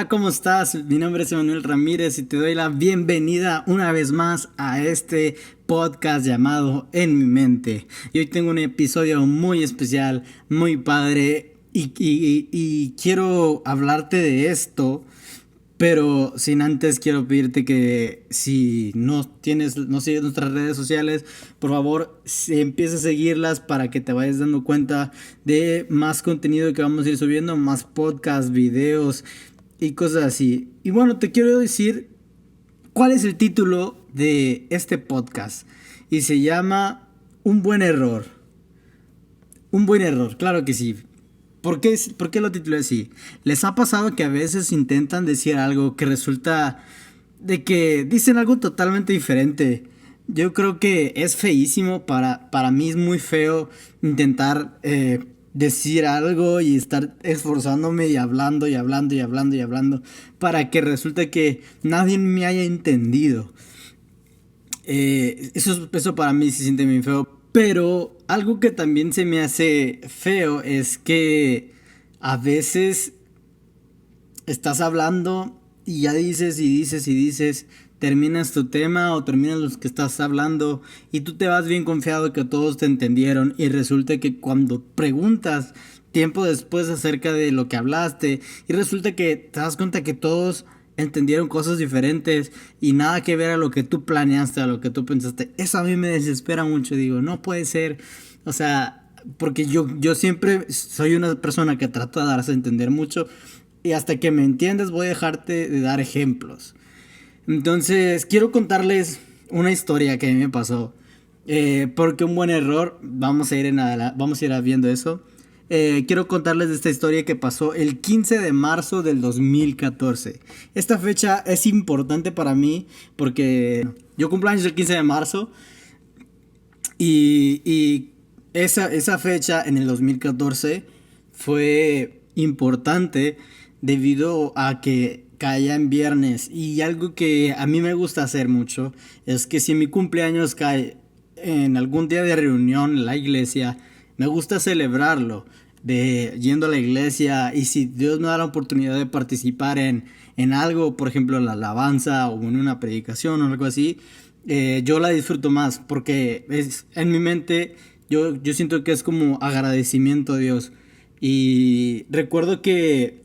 Hola, ¿cómo estás? Mi nombre es Emanuel Ramírez y te doy la bienvenida una vez más a este podcast llamado En mi mente. Y hoy tengo un episodio muy especial, muy padre y quiero hablarte de esto. Pero sin antes quiero pedirte que si no sigues nuestras redes sociales, por favor, empieza a seguirlas para que te vayas dando cuenta de más contenido que vamos a ir subiendo, más podcasts, videos y cosas así. Y bueno, te quiero decir cuál es el título de este podcast. Y se llama Un buen error. Un buen error, claro que sí. ¿Por qué lo titulé así? ¿Les ha pasado que a veces intentan decir algo que resulta de que dicen algo totalmente diferente? Yo creo que es feísimo, para mí es muy feo intentar decir algo y estar esforzándome y hablando y hablando y hablando y hablando para que resulte que nadie me haya entendido. Eso para mí se siente muy feo. Pero algo que también se me hace feo es que a veces estás hablando y ya dices y dices y dices, terminas tu tema o terminas los que estás hablando y tú te vas bien confiado que todos te entendieron y resulta que cuando preguntas tiempo después acerca de lo que hablaste y resulta que te das cuenta que todos entendieron cosas diferentes y nada que ver a lo que tú planeaste, a lo que tú pensaste. Eso a mí me desespera mucho, digo, no puede ser, o sea, porque yo siempre soy una persona que trata de darse a entender mucho y hasta que me entiendas voy a dejarte de dar ejemplos. Entonces, quiero contarles una historia que a mí me pasó. Porque un buen error, vamos a ir viendo eso. Quiero contarles de esta historia que pasó el 15 de marzo del 2014. Esta fecha es importante para mí porque yo cumplo años el 15 de marzo y esa fecha en el 2014 fue importante debido a que caía en viernes. Y algo que a mí me gusta hacer mucho es que si mi cumpleaños cae en algún día de reunión en la iglesia, me gusta celebrarlo de yendo a la iglesia y si Dios me da la oportunidad de participar en algo, por ejemplo en la alabanza o en una predicación o algo así, yo la disfruto más porque en mi mente yo siento que es como agradecimiento a Dios. Y recuerdo que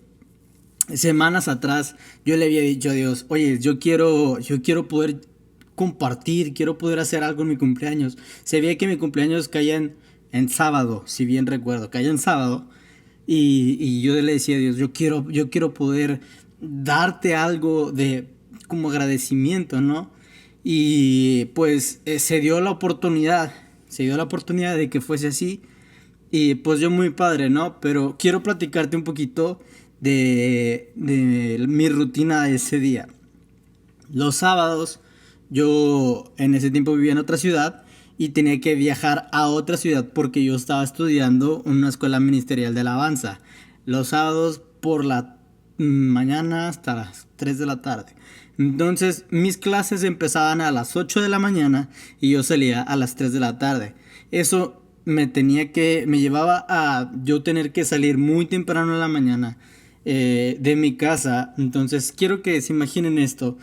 semanas atrás yo le había dicho a Dios, oye, yo quiero poder compartir, quiero poder hacer algo en mi cumpleaños. Se veía que mi cumpleaños caía en sábado, si bien recuerdo, caía en sábado. Y yo le decía a Dios, yo quiero poder darte algo de como agradecimiento, ¿no? Y pues se dio la oportunidad de que fuese así. Y pues yo muy padre, ¿no? Pero quiero platicarte un poquito de mi rutina de ese día. Los sábados yo en ese tiempo vivía en otra ciudad y tenía que viajar a otra ciudad porque yo estaba estudiando en una escuela ministerial de alabanza. Los sábados por la mañana hasta las 3 de la tarde. Entonces mis clases empezaban a las 8 de la mañana y yo salía a las 3 de la tarde. Eso me llevaba a yo tener que salir muy temprano en la mañana de mi casa. Entonces quiero que se imaginen esto.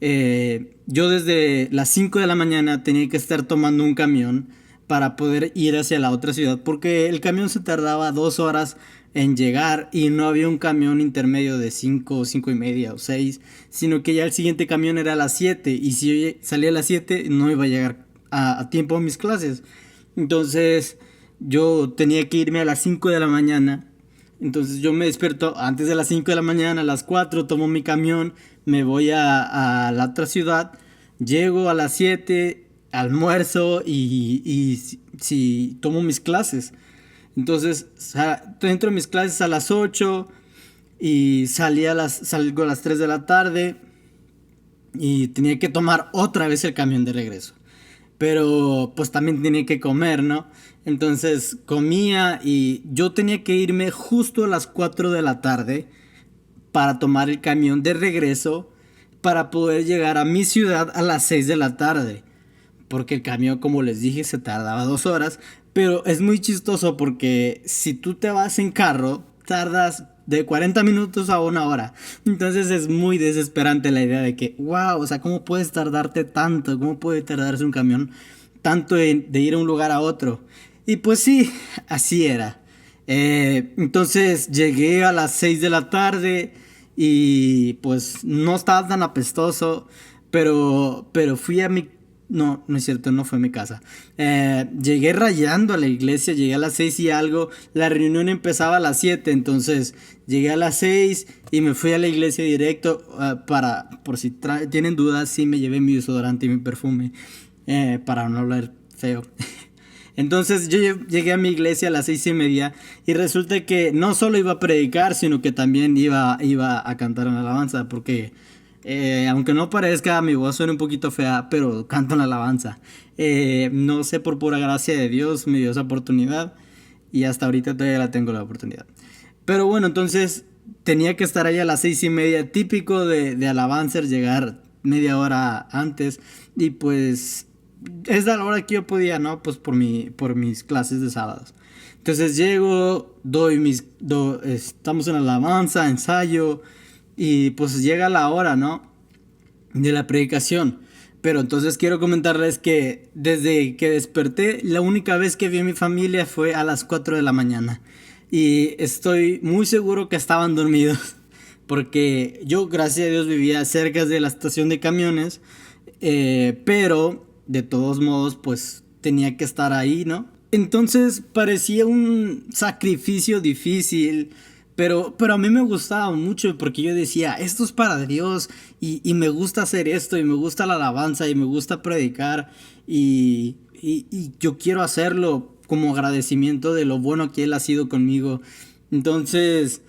Yo desde las 5 de la mañana tenía que estar tomando un camión para poder ir hacia la otra ciudad porque el camión se tardaba 2 horas en llegar y no había un camión intermedio de 5, 5 y media o 6, sino que ya el siguiente camión era a las 7 y si yo salía a las 7 no iba a llegar a tiempo a mis clases. Entonces yo tenía que irme a las 5 de la mañana. Entonces yo me despierto antes de las 5 de la mañana, a las 4 tomo mi camión, me voy a la otra ciudad, llego a las 7, almuerzo y si tomo mis clases. Entonces entro a mis clases a las 8 y salgo a las 3 de la tarde y tenía que tomar otra vez el camión de regreso. Pero pues también tenía que comer, ¿no? Entonces comía y yo tenía que irme justo a las 4 de la tarde para tomar el camión de regreso para poder llegar a mi ciudad a las 6 de la tarde. Porque el camión, como les dije, se tardaba 2 horas. Pero es muy chistoso porque si tú te vas en carro, tardas de 40 minutos a una hora. Entonces es muy desesperante la idea de que, wow, o sea, ¿cómo puedes tardarte tanto? ¿Cómo puede tardarse un camión tanto de ir a un lugar a otro? Y pues sí, así era. Entonces llegué a las 6 de la tarde y pues no estaba tan apestoso, pero fui a mi... No, no es cierto, no fue mi casa. Llegué rayando a la iglesia, llegué a las 6 y algo. La reunión empezaba a las 7, entonces llegué a las 6 y me fui a la iglesia directo. Por si tienen dudas, sí me llevé mi desodorante y mi perfume para no hablar feo. Entonces yo llegué a mi iglesia a las 6:30 y resulta que no solo iba a predicar, sino que también iba a cantar en alabanza, porque aunque no parezca, mi voz suena un poquito fea, pero canto en alabanza. No sé, por pura gracia de Dios me dio esa oportunidad y hasta ahorita todavía la tengo la oportunidad. Pero bueno, entonces tenía que estar ahí a las 6:30, típico de alabanzas, llegar media hora antes y pues es la hora que yo podía, ¿no? Pues por mis clases de sábados. Entonces llego, estamos en alabanza, ensayo, y pues llega la hora, ¿no? De la predicación. Pero entonces quiero comentarles que desde que desperté, la única vez que vi a mi familia fue a las 4 de la mañana. Y estoy muy seguro que estaban dormidos. Porque yo, gracias a Dios, vivía cerca de la estación de camiones. Pero de todos modos, pues tenía que estar ahí, ¿no? Entonces parecía un sacrificio difícil, pero a mí me gustaba mucho porque yo decía, esto es para Dios y me gusta hacer esto y me gusta la alabanza y me gusta predicar y yo quiero hacerlo como agradecimiento de lo bueno que Él ha sido conmigo. Entonces,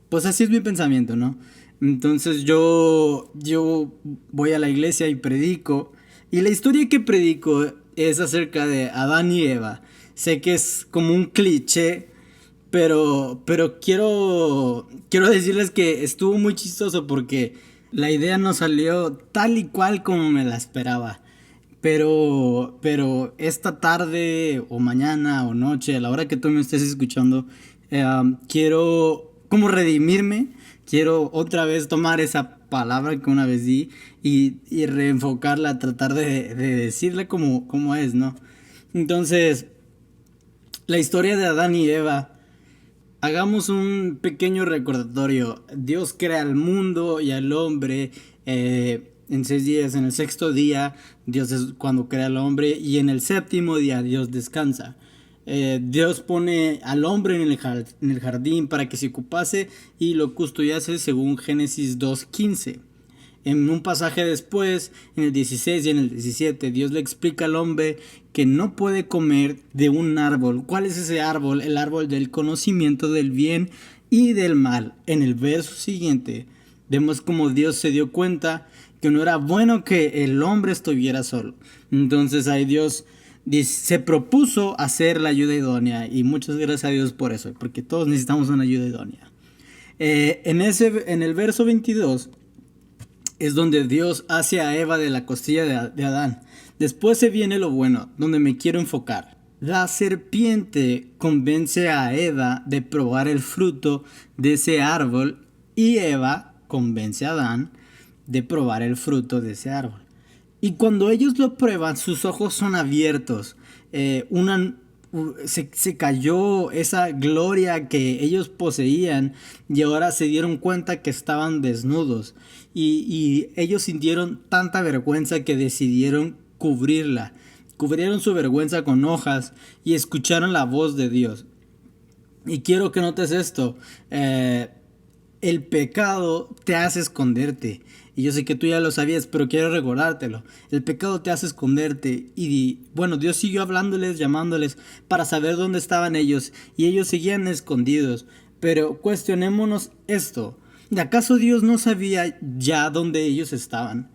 pues así es mi pensamiento, ¿no? Entonces yo voy a la iglesia y predico. Y la historia que predico es acerca de Adán y Eva. Sé que es como un cliché, pero quiero decirles que estuvo muy chistoso porque la idea no salió tal y cual como me la esperaba. Pero esta tarde o mañana o noche, a la hora que tú me estés escuchando, quiero como redimirme, quiero otra vez tomar esa palabra que una vez di y reenfocarla, tratar de decirle como es, ¿no? Entonces, la historia de Adán y Eva, hagamos un pequeño recordatorio. Dios crea al mundo y al hombre en 6 días. En el sexto día, Dios es cuando crea al hombre. Y en el séptimo día, Dios descansa. Dios pone al hombre en el jardín para que se ocupase y lo custodiase según Génesis 2:15. En un pasaje después, en el 16 y en el 17, Dios le explica al hombre que no puede comer de un árbol. ¿Cuál es ese árbol? El árbol del conocimiento del bien y del mal. En el verso siguiente, vemos como Dios se dio cuenta que no era bueno que el hombre estuviera solo. Entonces ahí Dios se propuso hacer la ayuda idónea y muchas gracias a Dios por eso, porque todos necesitamos una ayuda idónea. En el verso 22 es donde Dios hace a Eva de la costilla de Adán. Después se viene lo bueno, donde me quiero enfocar. La serpiente convence a Eva de probar el fruto de ese árbol y Eva convence a Adán de probar el fruto de ese árbol. Y cuando ellos lo prueban, sus ojos son abiertos. Se cayó esa gloria que ellos poseían y ahora se dieron cuenta que estaban desnudos. Y ellos sintieron tanta vergüenza que decidieron cubrirla. Cubrieron su vergüenza con hojas y escucharon la voz de Dios. Y quiero que notes esto. El pecado te hace esconderte. Y yo sé que tú ya lo sabías, pero quiero recordártelo. El pecado te hace esconderte. Y bueno, Dios siguió hablándoles, llamándoles para saber dónde estaban ellos. Y ellos seguían escondidos. Pero cuestionémonos esto. ¿Acaso Dios no sabía ya dónde ellos estaban?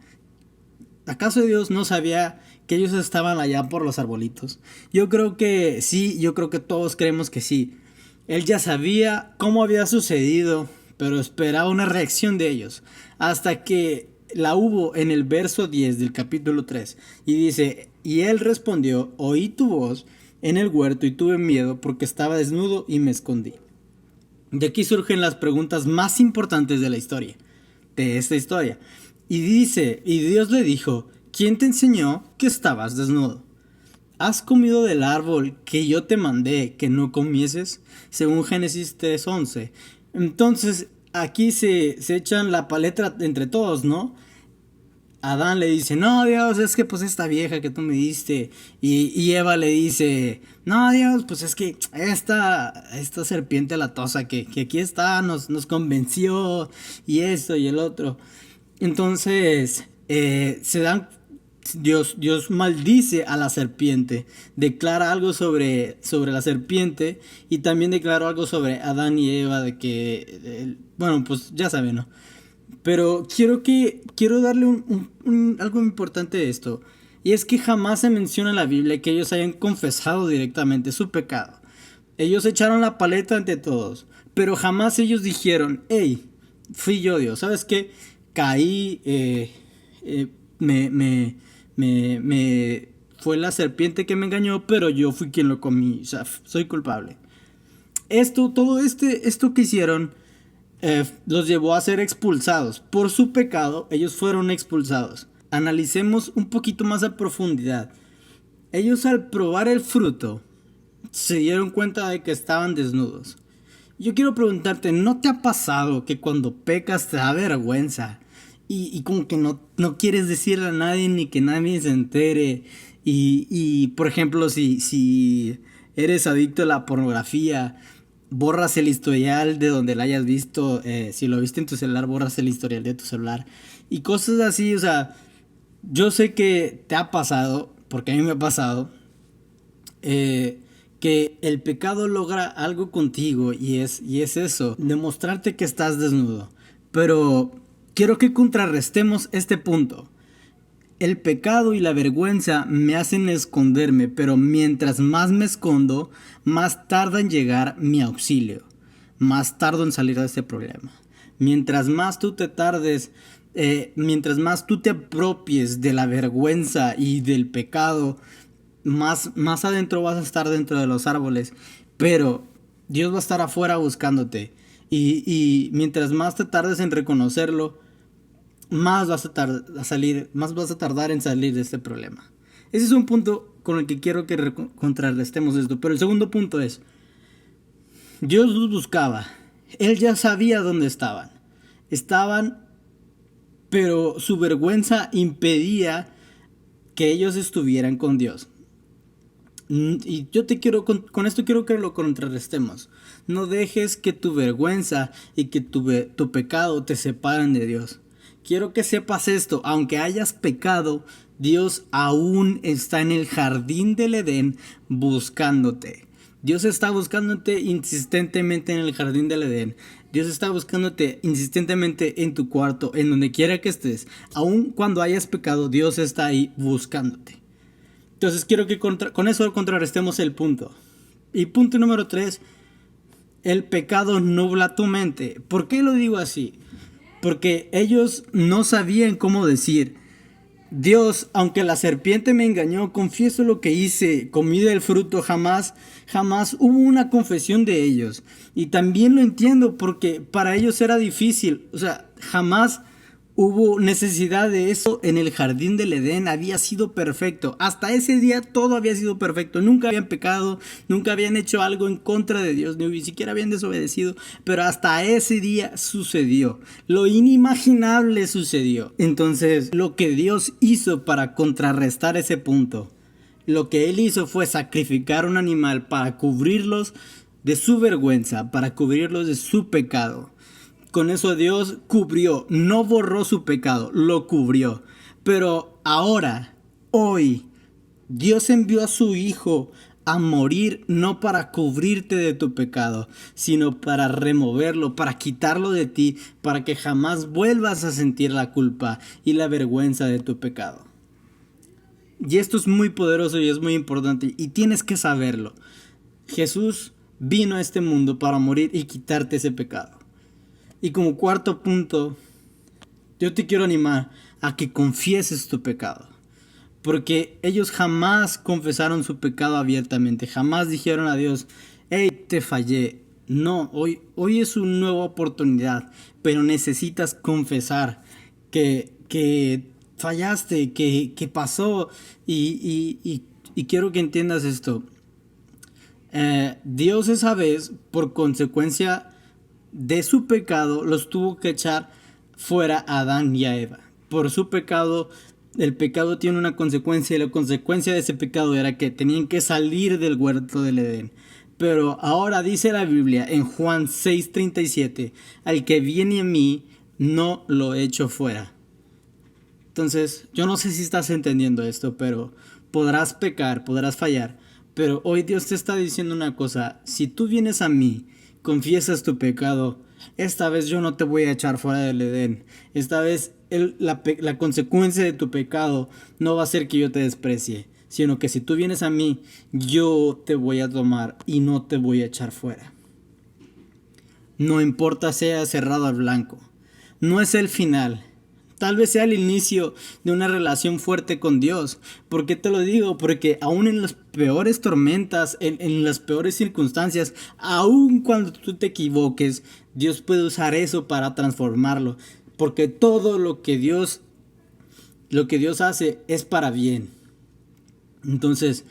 ¿Acaso Dios no sabía que ellos estaban allá por los arbolitos? Yo creo que sí, yo creo que todos creemos que sí. Él ya sabía cómo había sucedido, pero esperaba una reacción de ellos, hasta que la hubo en el verso 10 del capítulo 3, y dice, y él respondió, oí tu voz en el huerto y tuve miedo porque estaba desnudo y me escondí. De aquí surgen las preguntas más importantes de la historia, de esta historia. Y dice, y Dios le dijo, ¿quién te enseñó que estabas desnudo? ¿Has comido del árbol que yo te mandé que no comieses? Según Génesis 3:11. Entonces, aquí se echan la paleta entre todos, ¿no? Adán le dice, no, Dios, es que pues esta vieja que tú me diste. Y Eva le dice, no, Dios, pues es que esta serpiente latosa que aquí está, nos convenció, y esto y el otro. Entonces, Dios maldice a la serpiente, declara algo sobre la serpiente, y también declaró algo sobre Adán y Eva, de que, bueno, pues ya saben, ¿no? Pero quiero darle algo importante de esto. Y es que jamás se menciona en la Biblia que ellos hayan confesado directamente su pecado. Ellos echaron la paleta ante todos, pero jamás ellos dijeron, hey, fui yo Dios, ¿sabes qué? Caí, me, me, fue la serpiente que me engañó, pero yo fui quien lo comí, o sea, soy culpable. Esto que hicieron los llevó a ser expulsados. Por su pecado, ellos fueron expulsados. Analicemos un poquito más a profundidad. Ellos, al probar el fruto, se dieron cuenta de que estaban desnudos. Yo quiero preguntarte, ¿no te ha pasado que cuando pecas te da vergüenza? Y como que no quieres decirle a nadie ni que nadie se entere. Por ejemplo, si eres adicto a la pornografía, borras el historial de donde la hayas visto. Si lo viste en tu celular, borras el historial de tu celular. Y cosas así, o sea, yo sé que te ha pasado, porque a mí me ha pasado, que el pecado logra algo contigo, y es eso, demostrarte que estás desnudo. Pero quiero que contrarrestemos este punto. El pecado y la vergüenza me hacen esconderme, pero mientras más me escondo, más tarda en llegar mi auxilio, más tardo en salir de este problema. Mientras más tú te tardes, mientras más tú te apropies de la vergüenza y del pecado, más adentro vas a estar dentro de los árboles, pero Dios va a estar afuera buscándote. Y mientras más te tardes en reconocerlo, más vas a tardar en salir de este problema. Ese es un punto con el que quiero que contrarrestemos esto. Pero el segundo punto es, Dios los buscaba. Él ya sabía dónde estaban. Pero su vergüenza impedía que ellos estuvieran con Dios. Y yo con esto quiero que lo contrarrestemos. No dejes que tu vergüenza y que tu pecado te separen de Dios. Quiero que sepas esto, aunque hayas pecado, Dios aún está en el jardín del Edén buscándote. Dios está buscándote insistentemente en el jardín del Edén. Dios está buscándote insistentemente en tu cuarto, en donde quiera que estés. Aún cuando hayas pecado, Dios está ahí buscándote. Entonces quiero que con eso contrarrestemos el punto. Y punto número 3, el pecado nubla tu mente. ¿Por qué lo digo así? Porque ellos no sabían cómo decir, Dios, aunque la serpiente me engañó, confieso lo que hice, comí del fruto, jamás hubo una confesión de ellos. Y también lo entiendo porque para ellos era difícil, o sea, jamás hubo necesidad de eso. En el jardín del Edén había sido perfecto. Hasta ese día todo había sido perfecto. Nunca habían pecado, nunca habían hecho algo en contra de Dios, ni siquiera habían desobedecido. Pero hasta ese día sucedió. Lo inimaginable sucedió. Entonces, lo que Dios hizo para contrarrestar ese punto, lo que Él hizo fue sacrificar un animal para cubrirlos de su vergüenza, para cubrirlos de su pecado. Con eso Dios cubrió, no borró su pecado, lo cubrió. Pero ahora, hoy, Dios envió a su Hijo a morir no para cubrirte de tu pecado, sino para removerlo, para quitarlo de ti, para que jamás vuelvas a sentir la culpa y la vergüenza de tu pecado. Y esto es muy poderoso y es muy importante y tienes que saberlo. Jesús vino a este mundo para morir y quitarte ese pecado. Y como cuarto punto, yo te quiero animar a que confieses tu pecado. Porque ellos jamás confesaron su pecado abiertamente. Jamás dijeron a Dios, hey, te fallé. No, hoy es una nueva oportunidad, pero necesitas confesar que fallaste, que pasó y quiero que entiendas esto. Dios esa vez, por consecuencia de su pecado, los tuvo que echar fuera a Adán y a Eva. Por su pecado, el pecado tiene una consecuencia y la consecuencia de ese pecado era que tenían que salir del huerto del Edén. Pero ahora dice la Biblia en Juan 6:37, al que viene a mí, no lo echo fuera. Entonces, yo no sé si estás entendiendo esto, pero podrás pecar, podrás fallar, pero hoy Dios te está diciendo una cosa: si tú vienes a mí, confiesas tu pecado, esta vez yo no te voy a echar fuera del Edén. Esta vez la consecuencia de tu pecado no va a ser que yo te desprecie, sino que si tú vienes a mí, yo te voy a tomar y no te voy a echar fuera. No importa sea cerrado al blanco. No es el final. Tal vez sea el inicio de una relación fuerte con Dios. ¿Por qué te lo digo? Porque aún en las peores tormentas, en las peores circunstancias, aún cuando tú te equivoques, Dios puede usar eso para transformarlo. Porque todo lo que Dios hace es para bien. Entonces,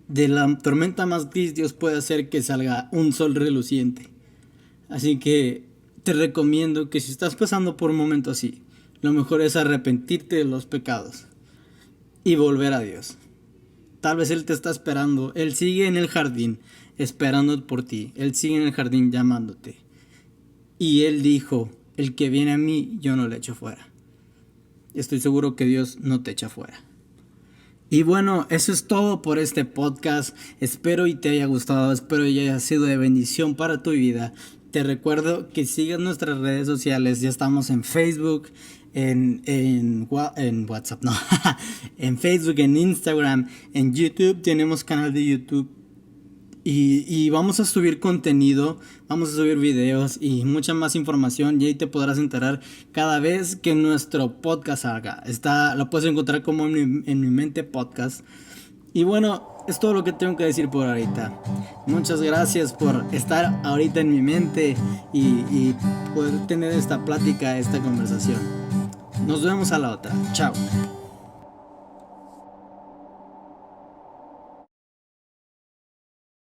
de la tormenta más gris, Dios puede hacer que salga un sol reluciente. Así que te recomiendo que si estás pasando por un momento así, lo mejor es arrepentirte de los pecados y volver a Dios. Tal vez Él te está esperando. Él sigue en el jardín esperando por ti. Él sigue en el jardín llamándote. Y Él dijo: el que viene a mí, yo no le echo fuera. Estoy seguro que Dios no te echa fuera. Y bueno, eso es todo por este podcast. Espero y te haya gustado, espero y haya sido de bendición para tu vida. Te recuerdo que sigas nuestras redes sociales. Ya estamos en Facebook, en WhatsApp, no, en Facebook, en Instagram, en YouTube. Tenemos canal de YouTube. Y vamos a subir contenido, vamos a subir videos y mucha más información, y ahí te podrás enterar cada vez que nuestro podcast salga. Lo puedes encontrar como en mi mente podcast. Y bueno, es todo lo que tengo que decir por ahorita. Muchas gracias por estar ahorita en mi mente y poder tener esta plática, esta conversación. Nos vemos a la otra. Chao.